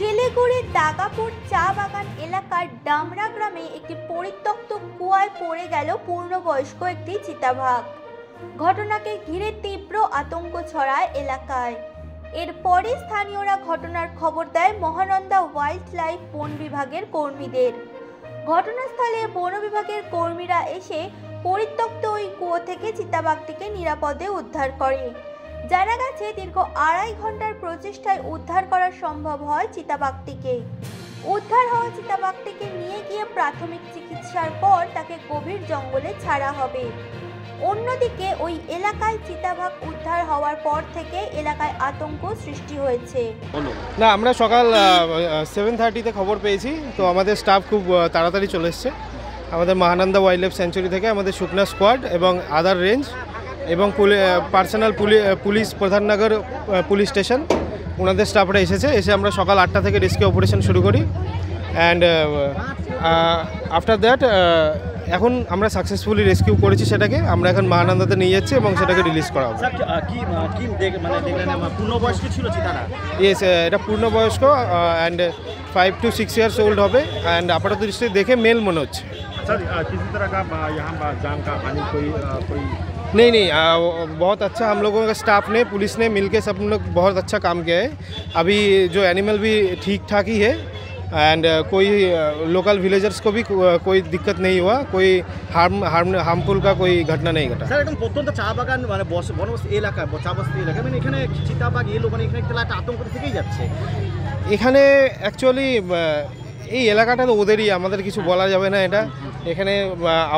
শিলিগুড়ির দাগাপুর চা বাগান এলাকার ডামরা গ্রামে একটি পরিত্যক্ত কুয়ায় পড়ে গেল পূর্ণবয়স্ক একটি চিতাবাঘ। ঘটনাকে ঘিরে তীব্র আতঙ্ক ছড়ায় এলাকায়। এরপরে স্থানীয়রা ঘটনার খবর দেয় মহানন্দা ওয়াইল্ড লাইফ বন বিভাগের কর্মীদের। ঘটনাস্থলে বন বিভাগের কর্মীরা এসে পরিত্যক্ত ওই কুয়ো থেকে চিতাবাঘটিকে নিরাপদে উদ্ধার করে। জানা গেছে দীর্ঘ 2.5 ঘন্টার প্রচেষ্টায় উদ্ধার করা সম্ভব হয় চিতাবাঘটিকে। উদ্ধার হওয়া চিতাবাঘটিকে নিয়ে গিয়ে প্রাথমিক চিকিৎসার পর তাকে গভীর জঙ্গলে ছাড়া হবে। অন্যদিকে ওই এলাকায় চিতাবাঘ উদ্ধার হওয়ার পর থেকে এলাকায় আতঙ্ক সৃষ্টি হয়েছে। না, আমরা সকাল 7:30-তে খবর পেয়েছি, তো আমাদের স্টাফ খুব তাড়াতাড়ি চলে এসছে। আমাদের মহানন্দা ওয়াইল্ড লাইফ সেঞ্চুরি থেকে আমাদের শুকনা স্কোয়াড এবং আদার রেঞ্জ এবং personal police Pradhan Nagar police station ওনাদের স্টাফরা এসে আমরা সকাল 8টা থেকে রেস্কিউ অপারেশন শুরু করি। অ্যান্ড আফটার দ্যাট এখন আমরা সাকসেসফুলি রেস্কিউ করেছি সেটাকে। আমরা এখন মহানন্দাতে নিয়ে যাচ্ছি এবং সেটাকে রিলিজ করা হবে। ইয়েস, এটা পূর্ণবয়স্ক অ্যান্ড 5 to 6 years ওল্ড হবে। অ্যান্ড আপাতত দৃষ্টি দেখে মেল মনে হচ্ছে। नहीं, बहुत अच्छा हम लोगों का स्टाफ ने, पुलिस ने मिलके सब लोग बहुत अच्छा काम किया है। अभी जो एनिमल भी ठीक ठाक ही है एंड कोई लोकल विलेजर्स को भी कोई दिक्कत नहीं हुआ, कोई हार्मफुल का कोई घटना नहीं घटा। স্যার, একদম প্রত্যন্ত চা বাগান মানে বনবস্তি এলাকা, চা বস্তি এলাকা, মানে এখানে চিতাবাঘ এলো, মানে এখানে একটা আতঙ্ক থেকেই যাচ্ছে। এখানে অ্যাকচুয়ালি এই এলাকাটা তো ওদেরই, আমাদের কিছু বলা যাবে না। এটা এখানে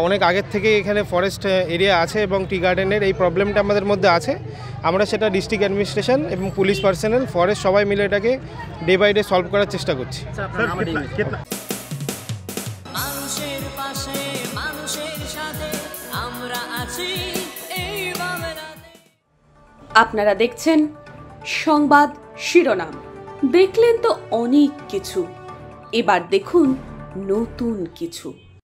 অনেক আগের থেকে এখানে ফরেস্ট এরিয়া আছে এবং টি গার্ডেনের এই প্রবলেমটা আমাদের মধ্যে আছে। আমরা সেটা ডিস্ট্রিক্ট অ্যাডমিনিস্ট্রেশন এবং পুলিশ পার্সোনাল, ফরেস্ট সবাই মিলে এটাকে ডে বাই ডে সলভ করার চেষ্টা করছি। আপনারা দেখছেন সংবাদ শিরোনাম। দেখলেন তো অনেক কিছু, এবার দেখুন নতুন কিছু।